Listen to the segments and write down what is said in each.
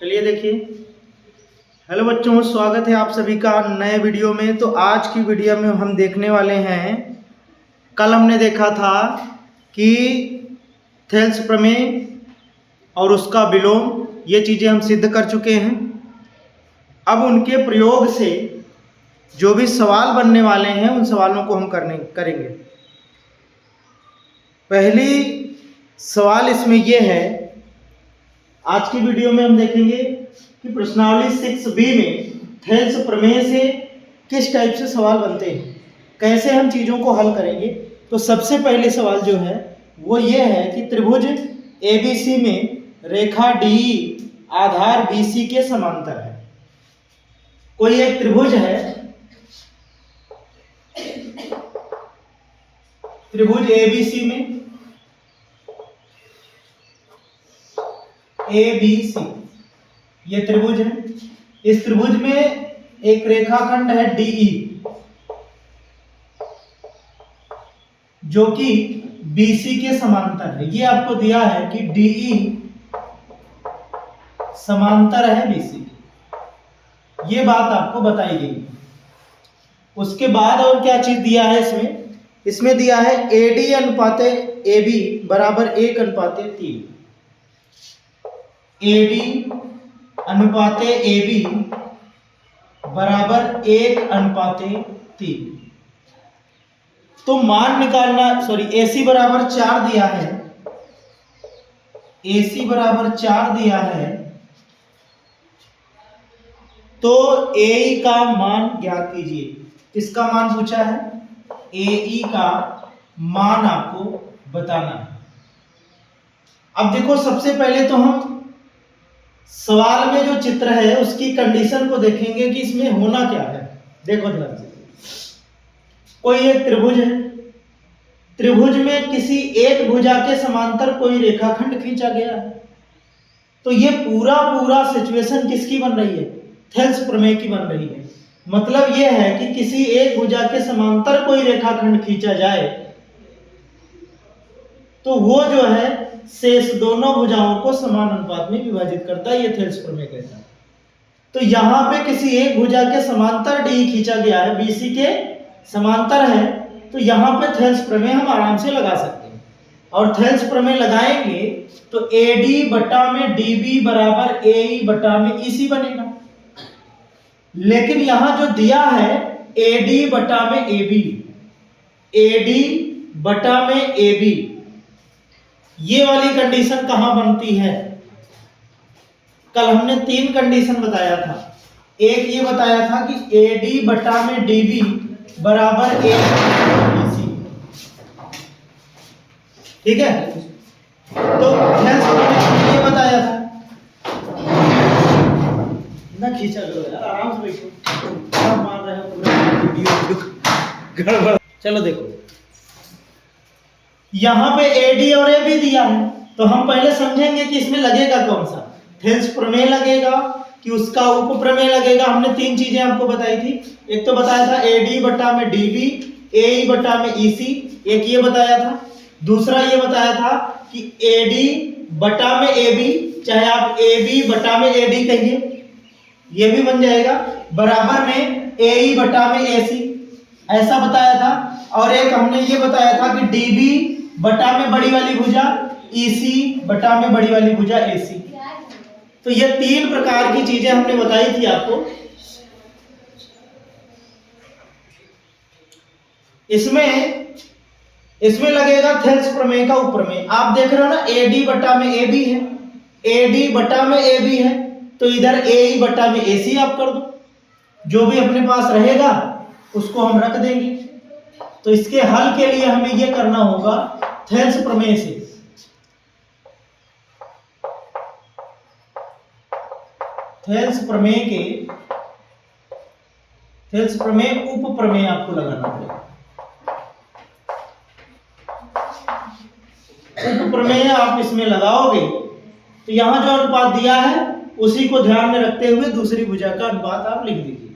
चलिए देखिए। हेलो बच्चों, स्वागत है आप सभी का नए वीडियो में। तो आज की वीडियो में हम देखने वाले हैं, कल हमने देखा था कि थेल्स प्रमेय और उसका विलोम, ये चीज़ें हम सिद्ध कर चुके हैं। अब उनके प्रयोग से जो भी सवाल बनने वाले हैं उन सवालों को हम करेंगे। पहली सवाल इसमें यह है, आज की वीडियो में हम देखेंगे कि प्रश्नावली 6B में थेल्स प्रमेय से किस टाइप से सवाल बनते हैं, कैसे हम चीज़ों को हल करेंगे। तो सबसे पहले सवाल जो है वो ये है कि त्रिभुज ABC में रेखा DE आधार BC के समांतर है। कोई एक त्रिभुज है, त्रिभुज ABC में ABC, ये त्रिभुज है। इस त्रिभुज में एक रेखाखंड है DE जो कि BC के समांतर है। ये आपको दिया है कि DE समांतर है BC की, ये बात आपको बताई गई। उसके बाद और क्या चीज दिया है इसमें दिया है AD अनुपाते AB बराबर 1:3। AD अनुपाते AB बराबर 1:3। तो मान निकालना, AC बराबर 4 दिया है, AC बराबर 4 दिया है, तो AE का मान ज्ञात कीजिए। किसका मान पूछा है? AE का मान आपको बताना है। अब देखो, सबसे पहले तो हम सवाल में जो चित्र है उसकी कंडीशन को देखेंगे कि इसमें होना क्या है। देखो ध्यान से, कोई एक त्रिभुज है, त्रिभुज में किसी एक भुजा के समांतर कोई रेखाखंड खींचा गया है। तो ये पूरा सिचुएशन किसकी बन रही है? थेल्स प्रमेय की बन रही है। मतलब यह है कि किसी एक भुजा के समांतर कोई रेखाखंड खींचा जाए तो वो जो है शेष दोनों भुजाओं को समान अनुपात में विभाजित करता है। ये थेल्स प्रमेय कहता है। तो यहां पे किसी एक भुजा के समांतर DE खींचा गया है, BC के समांतर है, तो यहां पे थेल्स प्रमेय हम आराम से लगा सकते हैं। और थेल्स प्रमेय लगाएंगे तो AD बटा में DB बराबर AE बटा में EC बनेगा। लेकिन यहां जो दिया है AD बटा में AB, AD बटा में AB, ये वाली कंडीशन कहां बनती है? कल हमने 3 कंडीशन बताया था। एक ये बताया था कि AD बटा में DB बराबर 1/BC, ठीक है। तो थेल्स प्रमेय ये बताया था ना, खींचा लो यार, आराम से बैठो, क्या मान रहे हो पूरा वीडियो गड़बड़। चलो देखो, यहां पे AD और AB दिया है, तो हम पहले समझेंगे कि इसमें लगेगा कौन सा, थेल्स प्रमेय लगेगा कि उसका उप प्रमेय लगेगा। हमने 3 चीजें आपको बताई थी। एक तो बताया था AD बटा में DB, AE बटा में EC, एक ये बताया था। दूसरा ये बताया था कि AD बटा में AB, चाहे आप AB बटा में AD कहिए, ये भी बन जाएगा, बराबर में AE बटा में AC, ऐसा बताया था। और एक हमने ये बताया था कि DB बटा में बड़ी वाली भुजा, EC बटा में बड़ी वाली भुजा AC। तो ये 3 प्रकार की चीजें हमने बताई थी आपको। इसमें लगेगा थेल्स प्रमेय का उपप्रमेय। आप देख रहे हो ना, AD बटा में AB है, AD बटा में AB है, तो इधर AE बटा में AC आप कर दो, जो भी अपने पास रहेगा उसको हम रख देंगे। तो इसके हल के लिए हमें यह करना होगा थेल्स प्रमेय से। थेल्स प्रमेय उप प्रमेय आपको लगाना पड़ेगा। उप प्रमेय आप इसमें लगाओगे तो यहां जो अनुपात दिया है उसी को ध्यान में रखते हुए दूसरी भुजा का अनुपात आप लिख दीजिए।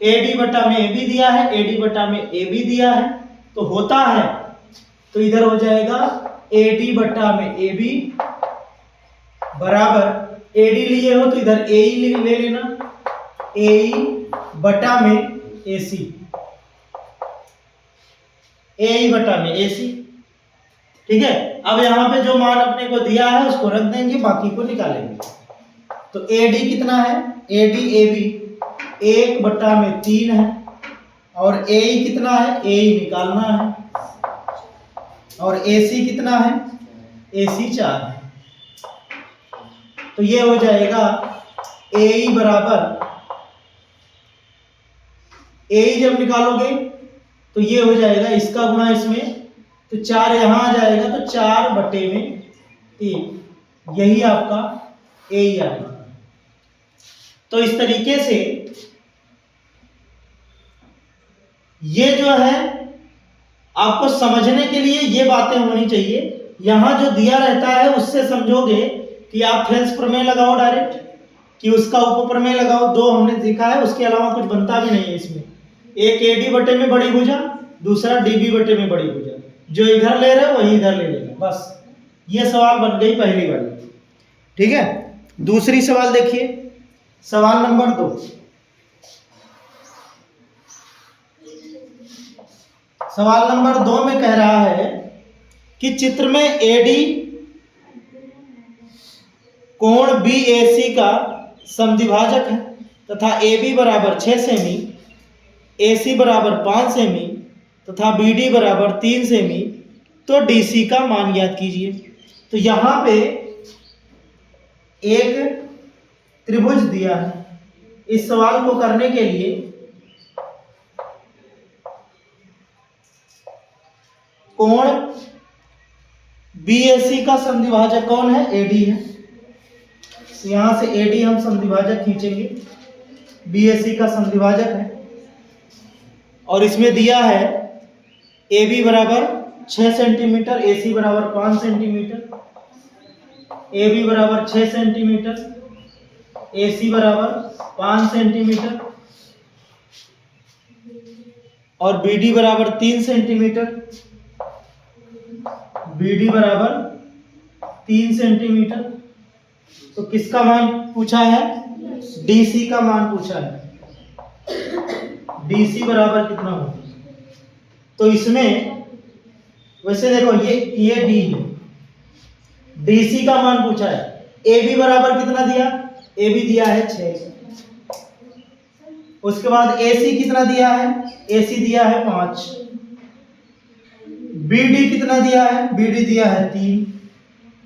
AD बटा में AB दिया है, AD बटा में AB दिया है, तो होता है, तो इधर हो जाएगा AD बटा में AB बराबर एडी लिए हो तो इधर ए ले लेना, ए बटा में एसी, ए बटा में एसी। ठीक है, अब यहाँ पे जो मान अपने को दिया है उसको रख देंगे, बाकी को निकालेंगे। तो एडी कितना है, एडी ए बी 1 बटा में 3 है, और ए कितना है, ए निकालना है, और एसी कितना है, एसी 4 है। तो ये हो जाएगा ए बराबर, ए जब निकालोगे तो ये हो जाएगा इसका गुना इसमें, तो 4 यहां आ जाएगा, तो 4 बटे में 3, यही आपका ए आएगा। तो इस तरीके से ये जो है आपको समझने के लिए ये बातें होनी चाहिए। यहां जो दिया रहता है उससे समझोगे कि आप थेल्स प्रमेय लगाओ डायरेक्ट, कि उसका उपप्रमेय लगाओ, 2 हमने सीखा है, उसके अलावा कुछ बनता भी नहीं है इसमें। एक एडी बटे में बड़ी भुजा, दूसरा डीबी बटे में बड़ी भुजा, जो इधर ले रहे हो वही इधर ले लेना, बस। ये सवाल बन गई पहली वाली। ठीक है, दूसरी सवाल देखिए, सवाल नंबर 2। सवाल नंबर 2 में कह रहा है कि चित्र में एडी कोण बीएसी का समद्विभाजक है तथा AB बराबर 6 सेमी, AC बराबर 5 सेमी तथा BD बराबर 3 सेमी, तो DC का मान ज्ञात कीजिए। तो यहां पे एक त्रिभुज दिया है। इस सवाल को करने के लिए कोण BAC का समद्विभाजक कौन है, AD है। यहां से AD हम समद्विभाजक खींचेंगे, BAC का समद्विभाजक है, और इसमें दिया है AB बराबर 6 सेंटीमीटर, AC बराबर 5 सेंटीमीटर, AB बराबर 6 सेंटीमीटर, AC बराबर 5 सेंटीमीटर, और BD बराबर 3 सेंटीमीटर, BD बराबर 3 सेंटीमीटर। तो किसका मान पूछा है, DC का मान पूछा है। DC बराबर कितना होगा, तो इसमें वैसे देखो ये D है, DC का मान पूछा है। AB बराबर कितना दिया, AB दिया है 6। उसके बाद AC कितना दिया है, AC दिया है 5। BD कितना दिया है, BD दिया है 3।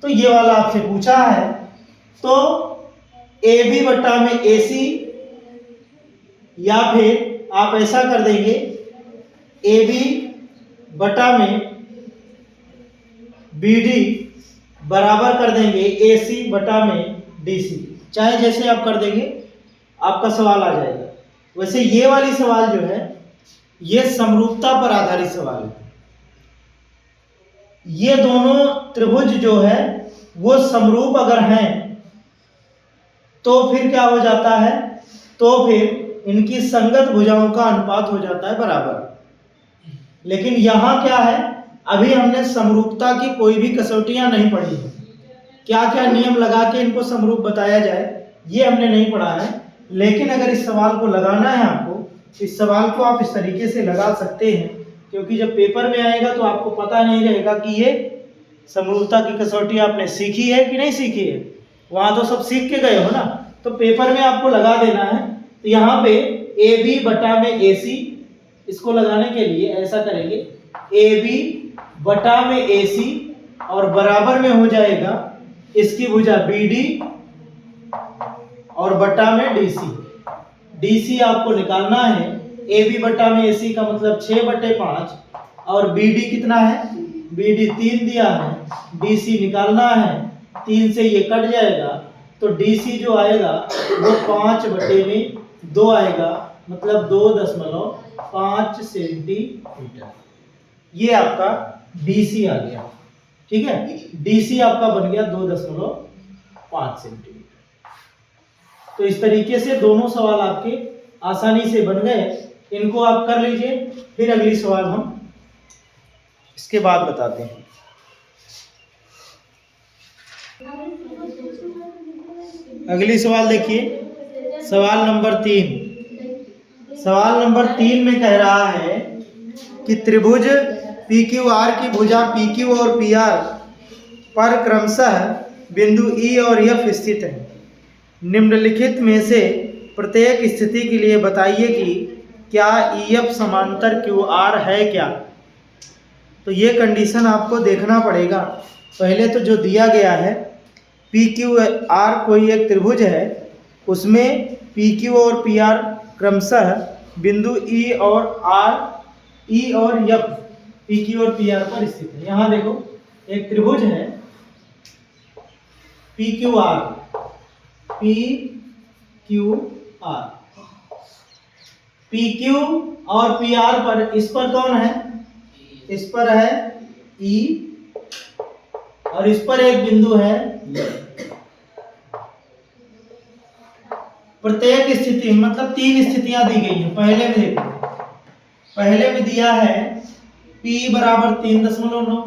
तो ये वाला आपसे पूछा है। तो AB बटा में AC, या फिर आप ऐसा कर देंगे AB बटा में BD बराबर कर देंगे AC बटा में DC, चाहे जैसे आप कर देंगे आपका सवाल आ जाएगा। वैसे ये वाली सवाल जो है ये समरूपता पर आधारित सवाल है। ये दोनों त्रिभुज जो है वो समरूप अगर हैं तो फिर क्या हो जाता है, तो फिर इनकी संगत भुजाओं का अनुपात हो जाता है बराबर। लेकिन यहां क्या है, अभी हमने समरूपता की कोई भी कसौटियां नहीं पढ़ी है, क्या क्या नियम लगा के इनको समरूप बताया जाए ये हमने नहीं पढ़ा है। लेकिन अगर इस सवाल को लगाना है आपको, इस सवाल को आप इस तरीके से लगा सकते हैं, क्योंकि जब पेपर में आएगा तो आपको पता नहीं रहेगा कि ये समरूपता की कसौटी आपने सीखी है कि नहीं सीखी है। वहां तो सब सीख के गए हो ना, तो पेपर में आपको लगा देना है। तो यहाँ पे AB बटा में AC, इसको लगाने के लिए ऐसा करेंगे AB बटा में AC और बराबर में हो जाएगा इसकी भुजा BD और बटा में DC। DC आपको निकालना है, AB बटा में AC का मतलब 6/5, और BD कितना है, BD 3 दिया है, DC निकालना है, 3 से ये कट जाएगा, तो DC जो आएगा वो 5/2 आएगा, मतलब 2.5 सेंटीमीटर। ये आपका DC आ गया। ठीक है, DC आपका बन गया 2.5 सेंटीमीटर। तो इस तरीके से दोनों सवाल आपके आसानी से बन गए। इनको आप कर लीजिए, फिर अगली सवाल हम इसके बाद बताते हैं। अगली सवाल देखिए, सवाल नंबर 3। सवाल नंबर 3 में कह रहा है कि त्रिभुज पी क्यू आर की भुजा पी क्यू और पी आर पर क्रमशः बिंदु ई और एफ स्थित है। निम्नलिखित में से प्रत्येक स्थिति के लिए बताइए कि क्या ई एफ समांतर क्यू आर है क्या। तो ये कंडीशन आपको देखना पड़ेगा। पहले तो जो दिया गया है पी क्यू आर कोई एक त्रिभुज है, उसमें पी क्यू और पी आर क्रमशः बिंदु ई और एफ पी क्यू और पी आर पर स्थित है। यहाँ देखो एक त्रिभुज है P Q R P Q और पी आर पर, इस पर कौन है, इस पर है ई और इस पर एक बिंदु है एफ। प्रत्येक स्थिति मतलब 3 स्थितियां दी गई हैं। पहले में देखो, पहले में दिया है P बराबर 3.9,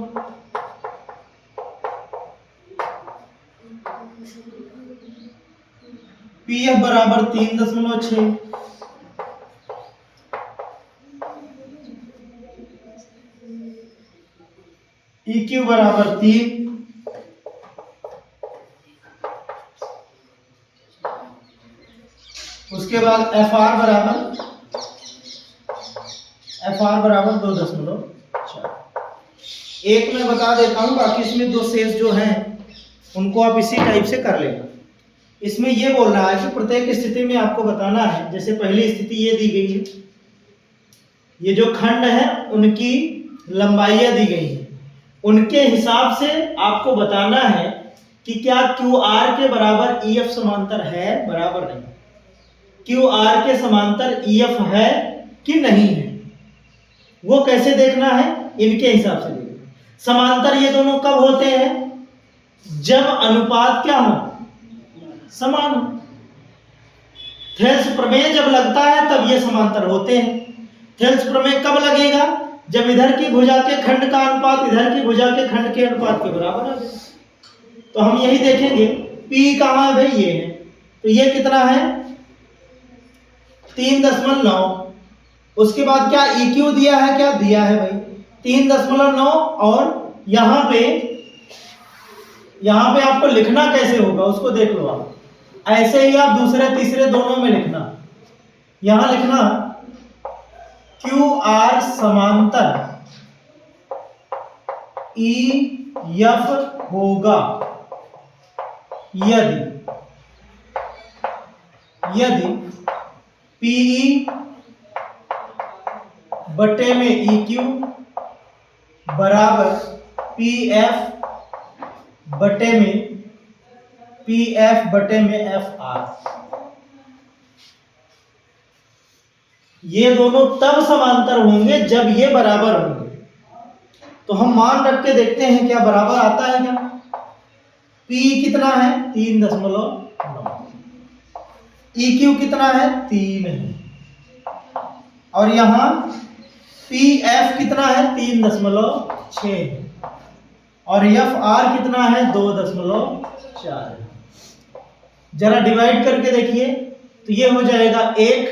PF बराबर 3.6, EQ बराबर 3, उसके बाद FR बराबर 2.4। एक मैं बता देता हूं, बाकी इसमें 2 शेष जो हैं उनको आप इसी टाइप से कर लेना। इसमें ये बोल रहा है कि प्रत्येक स्थिति में आपको बताना है, जैसे पहली स्थिति ये दी गई है, ये जो खंड है उनकी लंबाइयां दी गई हैं, उनके हिसाब से आपको बताना है कि क्या क्यू आर के बराबर ई एफ समांतर है, बराबर नहीं, क्यू आर के समांतर ई एफ है कि नहीं है। वो कैसे देखना है, इनके हिसाब से देखना। समांतर ये दोनों कब होते हैं, जब अनुपात क्या हो, समान हो। थेल्स प्रमेय जब लगता है तब ये समांतर होते हैं। थेल्स प्रमेय कब लगेगा, जब इधर की भुजा के खंड का अनुपात इधर की भुजा के खंड के अनुपात के बराबर आ जाए। तो हम यही देखेंगे P कहाँ है भाई, ये है, तो ये कितना है 3.9। उसके बाद क्या EQ दिया है, क्या दिया है भाई 3.9, और यहाँ पे आपको लिखना कैसे होगा उसको देख लो आप। ऐसे ही आप दूसरे तीसरे दोनों में लिखना। यहां लिखना क्यू आर समांतर ई एफ होगा यदि पीई बटे में EQ बराबर PF बटे में FR। ये दोनों तब समांतर होंगे जब ये बराबर होंगे। तो हम मान रख के देखते हैं क्या बराबर आता है क्या। P कितना है 3.9, EQ कितना है 3 है, और यहां PF कितना है 3.6 है, और FR कितना है 2.4 है। जरा डिवाइड करके देखिए तो ये हो जाएगा 1,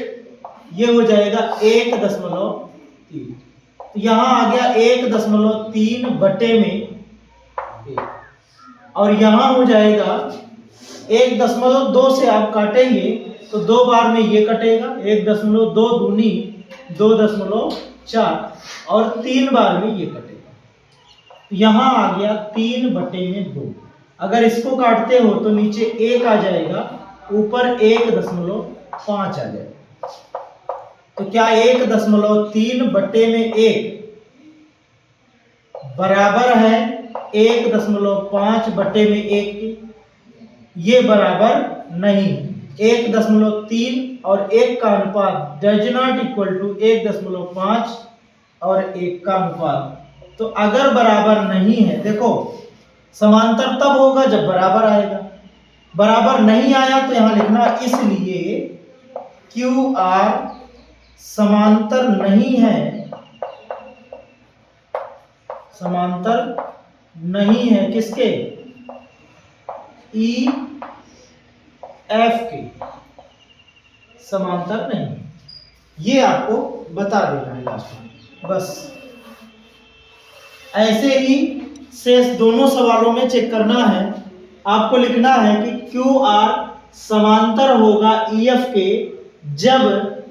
ये हो जाएगा 1.3। तो यहां आ गया 1.3 बटे में 1, और यहां हो जाएगा 1.2 से आप काटेंगे तो 2 बार में ये कटेगा, 1.2 दूनी 2.4, और 3 बार में ये कटेगा। यहां आ गया 3 बटे में 2। अगर इसको काटते हो तो नीचे 1 आ जाएगा, ऊपर 1.5 आ जाएगा। तो क्या 1.3 बटे में 1 बराबर है 1.5 बटे में 1 के? ये बराबर नहीं। 1.3 और 1 का अनुपात डज नॉट इक्वल टू 1.5 और 1 का अनुपात। तो अगर बराबर नहीं है, देखो समांतर तब होगा जब बराबर आएगा। बराबर नहीं आया तो यहां लिखना इसलिए क्यू आर समांतर नहीं है, समांतर नहीं है किसके, ई एफ के समांतर नहीं, ये आपको बता देना है लास्ट में बस। ऐसे ही शेष दोनों सवालों में चेक करना है, आपको लिखना है कि क्यू आर समांतर होगा ई एफ के जब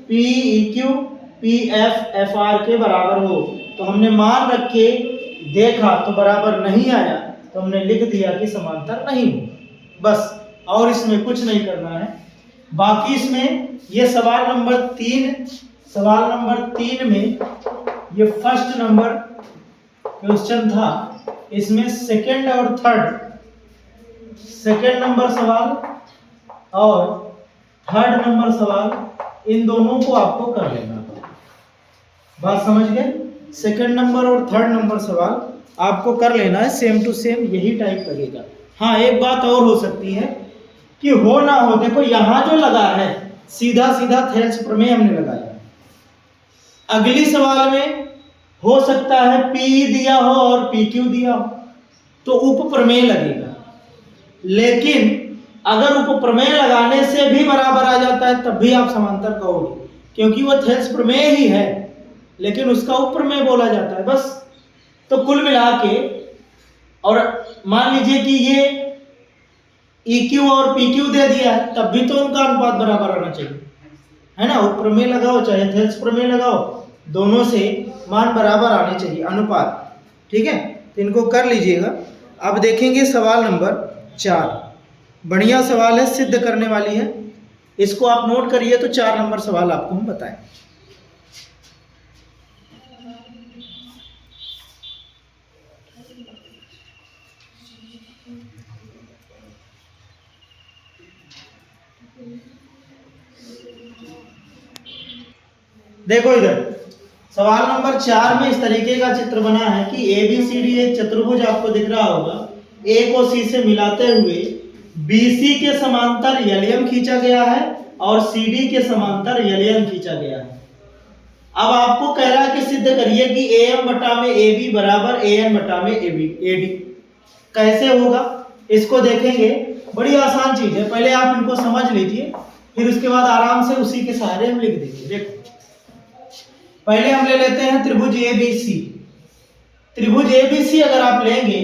P E Q P F F R के बराबर हो। तो हमने मान रख के देखा तो बराबर नहीं आया, तो हमने लिख दिया कि समांतर नहीं हो बस, और इसमें कुछ नहीं करना है। बाकी इसमें ये सवाल नंबर 3 में ये फर्स्ट नंबर क्वेश्चन था, इसमें सेकंड और सेकंड नंबर सवाल और थर्ड नंबर सवाल, इन दोनों को आपको कर लेना। बात समझ गए? सेकंड नंबर और थर्ड नंबर सवाल आपको कर लेना है, सेम टू सेम यही टाइप लगेगा। हाँ, एक बात और हो सकती है कि हो ना हो, देखो यहां जो लगा है सीधा सीधा थेल्स प्रमेय हमने लगाया, अगली सवाल में हो सकता है पी दिया हो और पी क्यू दिया हो तो उप प्रमेय लगेगा, लेकिन अगर उप प्रमेय लगाने से भी बराबर आ जाता है तब भी आप समांतर कहोगे, क्योंकि वो थेल्स प्रमेय ही है लेकिन उसका उप प्रमेय बोला जाता है बस। तो कुल मिला के, और मान लीजिए कि ये EQ और PQ दे दिया है, तब भी तो उनका अनुपात बराबर आना चाहिए, है ना। उप प्रमेय लगाओ चाहे थेल्स प्रमेय लगाओ, दोनों से मान बराबर आने चाहिए, अनुपात। ठीक है, तो इनको कर लीजिएगा। अब देखेंगे सवाल नंबर 4, बढ़िया सवाल है, सिद्ध करने वाली है, इसको आप नोट करिए तो 4 नंबर सवाल आपको हम बताएं। देखो इधर सवाल नंबर 4 में इस तरीके का चित्र बना है कि ABCD एक चतुर्भुज आपको दिख रहा होगा, A को C से मिलाते हुए BC के समांतर LM खींचा गया है और CD के समांतर LN खींचा गया है। अब आपको कह रहा है कि सिद्ध करिए कि AM बटा में AB बराबर AN बटा में AD। कैसे होगा इसको देखेंगे, बड़ी आसान चीज है, पहले आप इनको समझ लीजिए, फिर उसके बाद आराम से उसी के सहारे हम लिख देंगे। देखो पहले हम ले लेते हैं त्रिभुज ABC। त्रिभुज ABC अगर आप लेंगे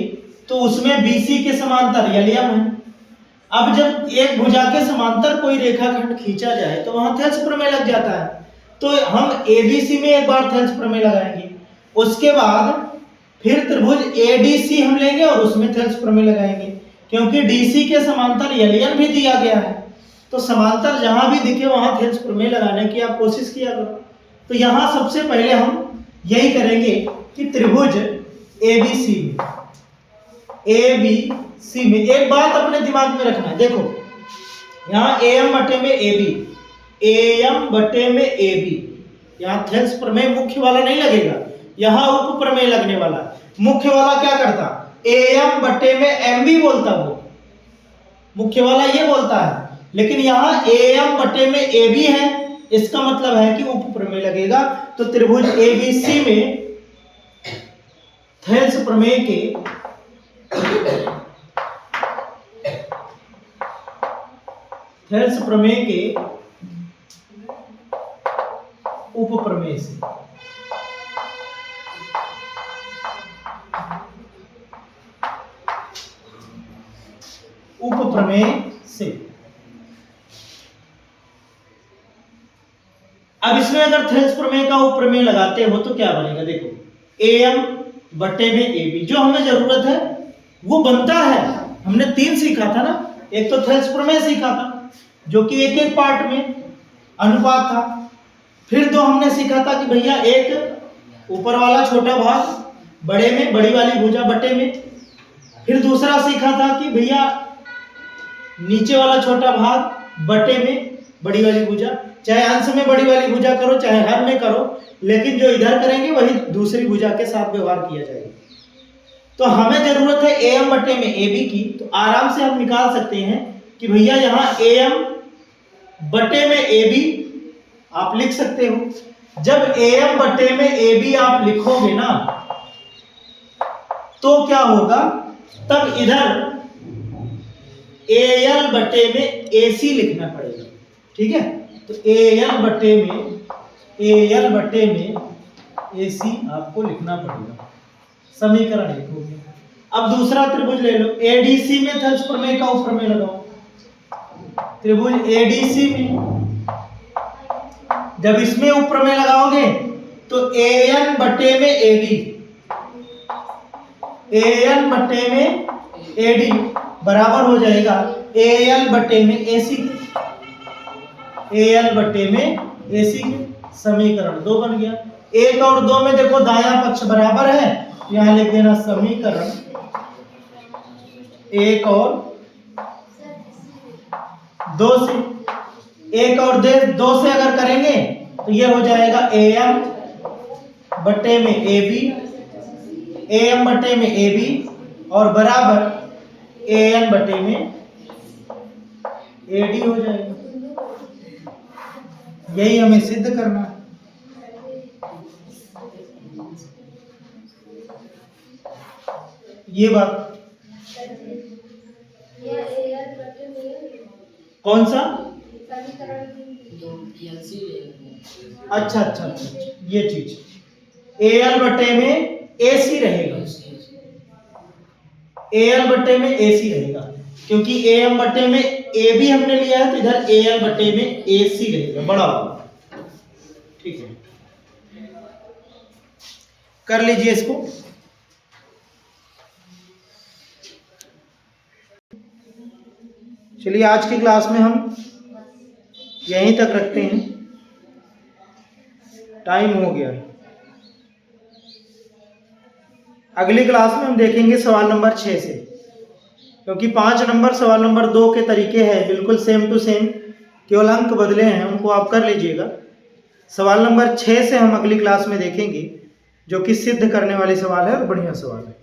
तो उसमें BC के समांतर LM है। अब जब एक भुजा के समांतर कोई रेखाखंड खींचा जाए तो वहां थेल्स प्रमेय लग जाता है, तो हम ABC में एक बार थेल्स प्रमेय लगाएंगे, उसके बाद फिर त्रिभुज ADC हम लेंगे और उसमें थेल्स प्रमेय लगाएंगे, क्योंकि DC के समांतर LN भी दिया गया है। तो समांतर जहां भी दिखे वहां थेल्स प्रमेय लगाने की आप कोशिश किया करो। तो यहां सबसे पहले हम यही करेंगे कि त्रिभुज ABC में एक बात अपने दिमाग में रखना है, देखो यहाँ AM बटे में AB, यहाँ थेल्स प्रमेय मुख्य वाला नहीं लगेगा, यहाँ उप प्रमेय लगने वाला। मुख्य वाला क्या करता, AM बटे में MB बोलता, वो मुख्य वाला ये बोलता है, लेकिन यहाँ AM बटे में AB है, इसका मतलब है कि उप प्रमेय लगेगा। तो त्रिभुज ABC में थेल्स प्रमेय के उप प्रमेय से अब इसमें अगर थेल्स प्रमेय का उप प्रमेय लगाते हो तो क्या बनेगा, देखो AM बटे में AB, जो हमें जरूरत है वो बनता है। हमने 3 सीखा था ना, एक तो थेल्स प्रमेय सीखा था जो कि एक एक पार्ट में अनुपात था, फिर 2 हमने सीखा था कि भैया एक ऊपर वाला छोटा भाग बड़े में, बड़ी वाली भुजा बटे में, फिर दूसरा सीखा था कि भैया नीचे वाला छोटा भाग बटे में, बड़ी वाली भुजा, चाहे अंश में बड़ी वाली भुजा करो चाहे हर में करो, लेकिन जो इधर करेंगे वही दूसरी भुजा के साथ व्यवहार किया जाएगा। तो हमें जरूरत है AM बटे में AB की, तो आराम से हम निकाल सकते हैं कि भैया यहाँ AM बटे में AB आप लिख सकते हो। जब AM बटे में AB आप लिखोगे ना तो क्या होगा, तब इधर AL बटे में AC लिखना पड़ेगा, ठीक है। तो AL बटे में AC आपको लिखना पड़ेगा। समीकरण 1 हो गया। अब दूसरा त्रिभुज ले लो, ADC में थेल्स प्रमेय का उपप्रमेय लगाओ। त्रिभुज ADC में जब इसमें उपप्रमेय लगाओगे तो AN बटे में AD बराबर हो जाएगा AL बटे में AC के। समीकरण 2 बन गया। 1 और 2 में देखो दायां पक्ष बराबर है, यहां लिख देना समीकरण 1 और 2 से। 1 और 2 से अगर करेंगे तो ये हो जाएगा AM बटे में AB और बराबर AN बटे में AD हो जाएगा। यही हमें सिद्ध करना है। ये बात कौन सा? अच्छा, ये चीज AL बटे में AC रहेगा, AL बटे में AC रहेगा, क्योंकि AM बटे में AB हमने लिया है तो इधर AL बटे में AC रहेगा, बड़ा होगा, ठीक है। कर लीजिए इसको। चलिए आज की क्लास में हम यहीं तक रखते हैं, टाइम हो गया। अगली क्लास में हम देखेंगे सवाल नंबर 6 से, क्योंकि 5 नंबर सवाल नंबर 2 के तरीके हैं बिल्कुल सेम टू सेम, केवल अंक बदले हैं, उनको आप कर लीजिएगा। सवाल नंबर 6 से हम अगली क्लास में देखेंगे, जो कि सिद्ध करने वाली सवाल है और बढ़िया सवाल है।